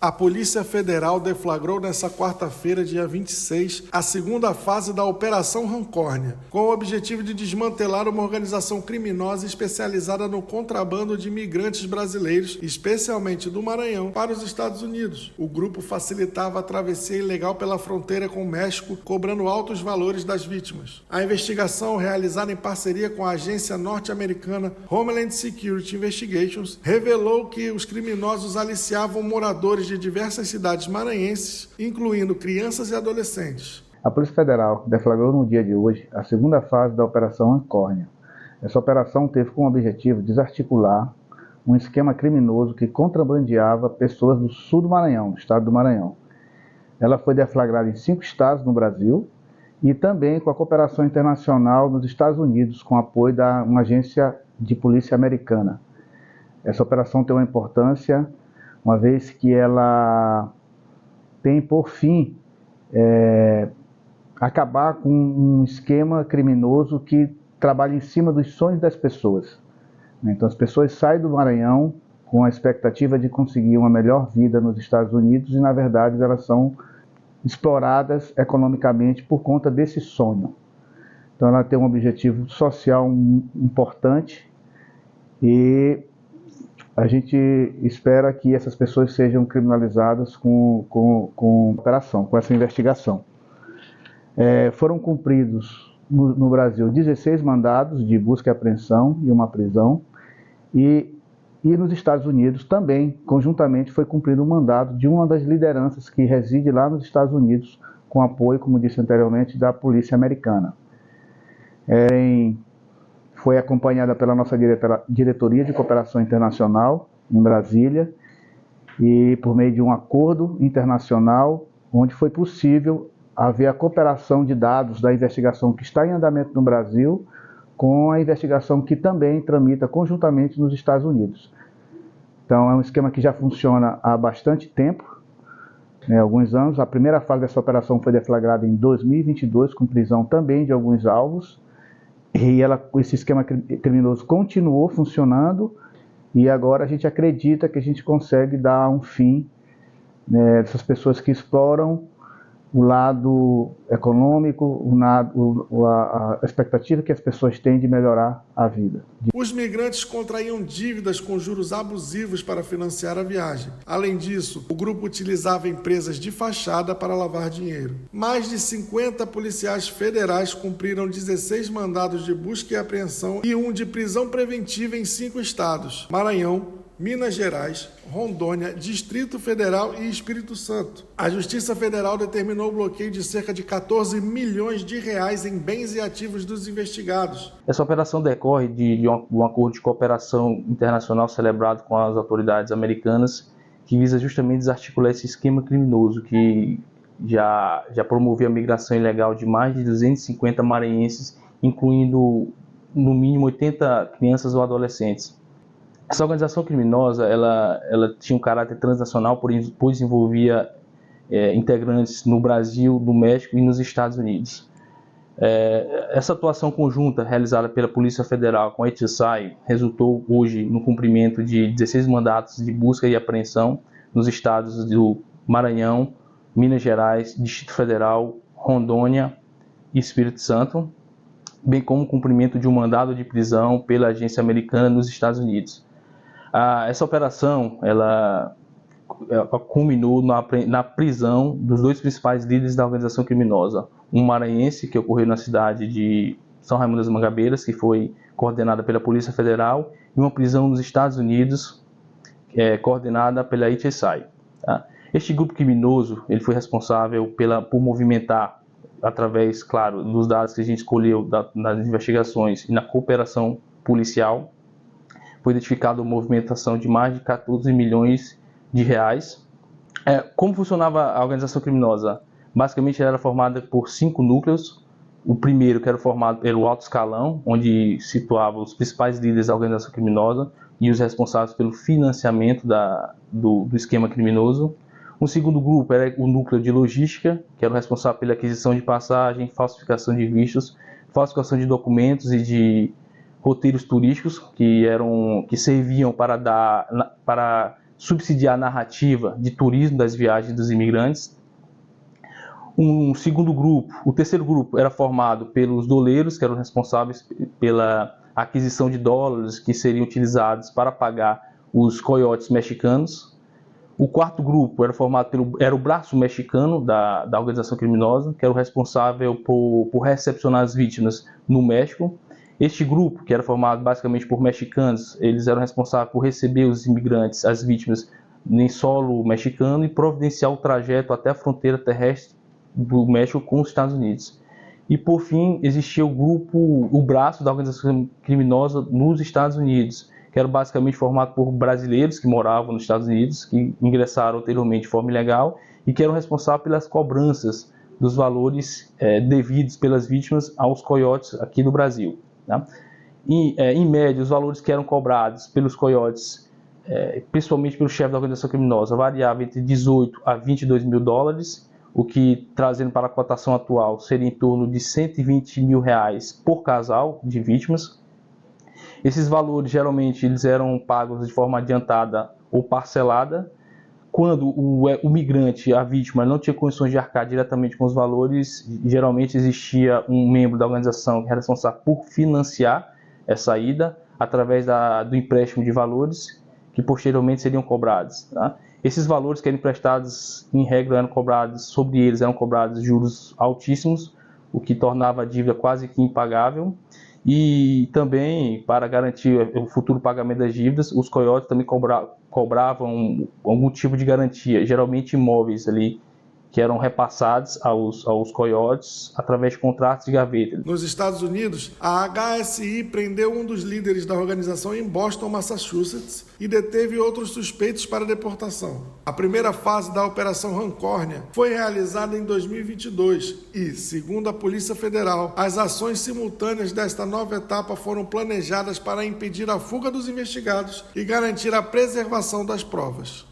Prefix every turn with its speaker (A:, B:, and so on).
A: A Polícia Federal deflagrou nesta quarta-feira, dia 26, a segunda fase da Operação Rancórnia, com o objetivo de desmantelar uma organização criminosa especializada no contrabando de imigrantes brasileiros, especialmente do Maranhão, para os Estados Unidos. O grupo facilitava a travessia ilegal pela fronteira com o México, cobrando altos valores das vítimas. A investigação, realizada em parceria com a agência norte-americana Homeland Security Investigations, revelou que os criminosos aliciavam moradores de diversas cidades maranhenses, incluindo crianças e adolescentes.
B: A Polícia Federal deflagrou no dia de hoje a segunda fase da Operação Rancórnia. Essa operação teve como objetivo desarticular um esquema criminoso que contrabandeava pessoas do sul do Maranhão, do estado do Maranhão. Ela foi deflagrada em 5 estados no Brasil e também com a cooperação internacional nos Estados Unidos, com apoio de uma agência de polícia americana. Essa operação tem uma importância, uma vez que ela tem por fim acabar com um esquema criminoso que trabalha em cima dos sonhos das pessoas. Então as pessoas saem do Maranhão com a expectativa de conseguir uma melhor vida nos Estados Unidos e na verdade elas são exploradas economicamente por conta desse sonho. Então ela tem um objetivo social importante e a gente espera que essas pessoas sejam criminalizadas com operação, com essa investigação. Foram cumpridos no Brasil 16 mandados de busca e apreensão e uma prisão. E nos Estados Unidos também, conjuntamente, foi cumprido um mandado de uma das lideranças que reside lá nos Estados Unidos, com apoio, como disse anteriormente, da polícia americana. Foi acompanhada pela nossa Diretoria de Cooperação Internacional, em Brasília, e por meio de um acordo internacional, onde foi possível haver a cooperação de dados da investigação que está em andamento no Brasil, com a investigação que também tramita conjuntamente nos Estados Unidos. Então é um esquema que já funciona há bastante tempo, alguns anos. A primeira fase dessa operação foi deflagrada em 2022, com prisão também de alguns alvos. E esse esquema criminoso continuou funcionando e agora a gente acredita que a gente consegue dar um fim dessas pessoas que exploram o lado econômico, a expectativa que as pessoas têm de melhorar a vida.
A: Os migrantes contraíam dívidas com juros abusivos para financiar a viagem. Além disso, o grupo utilizava empresas de fachada para lavar dinheiro. Mais de 50 policiais federais cumpriram 16 mandados de busca e apreensão e um de prisão preventiva em 5 estados: Maranhão, Minas Gerais, Rondônia, Distrito Federal e Espírito Santo. A Justiça Federal determinou o bloqueio de cerca de 14 milhões de reais em bens e ativos dos investigados.
C: Essa operação decorre de um acordo de cooperação internacional celebrado com as autoridades americanas, que visa justamente desarticular esse esquema criminoso que já promovia a migração ilegal de mais de 250 maranhenses, incluindo no mínimo 80 crianças ou adolescentes. Essa organização criminosa ela tinha um caráter transnacional, pois envolvia integrantes no Brasil, no México e nos Estados Unidos. Essa atuação conjunta realizada pela Polícia Federal com a HSI resultou hoje no cumprimento de 16 mandatos de busca e apreensão nos estados do Maranhão, Minas Gerais, Distrito Federal, Rondônia e Espírito Santo, bem como o cumprimento de um mandado de prisão pela agência americana nos Estados Unidos. Essa operação ela culminou na prisão dos 2 principais líderes da organização criminosa, um maranhense que ocorreu na cidade de São Raimundo das Mangabeiras, que foi coordenada pela Polícia Federal, e uma prisão nos Estados Unidos, coordenada pela HSI. Este grupo criminoso ele foi responsável por movimentar, através, claro, dos dados que a gente escolheu nas investigações e na cooperação policial, foi identificada uma movimentação de mais de 14 milhões de reais. Como funcionava a organização criminosa? Basicamente ela era formada por 5 núcleos. O primeiro, que era formado pelo alto escalão, onde situava os principais líderes da organização criminosa e os responsáveis pelo financiamento do esquema criminoso. Um segundo grupo era o núcleo de logística, que era o responsável pela aquisição de passagem, falsificação de vistos, falsificação de documentos e de roteiros turísticos que serviam para subsidiar a narrativa de turismo das viagens dos imigrantes. Um segundo grupo, o terceiro grupo, era formado pelos doleiros, que eram responsáveis pela aquisição de dólares que seriam utilizados para pagar os coiotes mexicanos. O quarto grupo era o braço mexicano da organização criminosa, que era o responsável por recepcionar as vítimas no México. Este grupo, que era formado basicamente por mexicanos, eles eram responsáveis por receber os imigrantes, as vítimas, em solo mexicano e providenciar o trajeto até a fronteira terrestre do México com os Estados Unidos. E, por fim, existia o braço da organização criminosa nos Estados Unidos, que era basicamente formado por brasileiros que moravam nos Estados Unidos, que ingressaram anteriormente de forma ilegal e que eram responsáveis pelas cobranças dos valores devidos pelas vítimas aos coiotes aqui do Brasil. Tá? Em média, os valores que eram cobrados pelos coiotes, principalmente pelo chefe da organização criminosa, variavam entre 18 a 22 mil dólares, o que, trazendo para a cotação atual, seria em torno de 120 mil reais por casal de vítimas. Esses valores, geralmente, eles eram pagos de forma adiantada ou parcelada. Quando o migrante, a vítima, não tinha condições de arcar diretamente com os valores, geralmente existia um membro da organização que era responsável por financiar essa ida através do empréstimo de valores que posteriormente seriam cobrados. Tá? Esses valores que eram emprestados, em regra, eram cobrados juros altíssimos, o que tornava a dívida quase que impagável. E também, para garantir o futuro pagamento das dívidas, os coiotes também cobravam algum tipo de garantia, geralmente imóveis ali, que eram repassados aos coiotes através de contratos de gaveta.
A: Nos Estados Unidos, a HSI prendeu um dos líderes da organização em Boston, Massachusetts, e deteve outros suspeitos para deportação. A primeira fase da Operação Rancórnia foi realizada em 2022 e, segundo a Polícia Federal, as ações simultâneas desta nova etapa foram planejadas para impedir a fuga dos investigados e garantir a preservação das provas.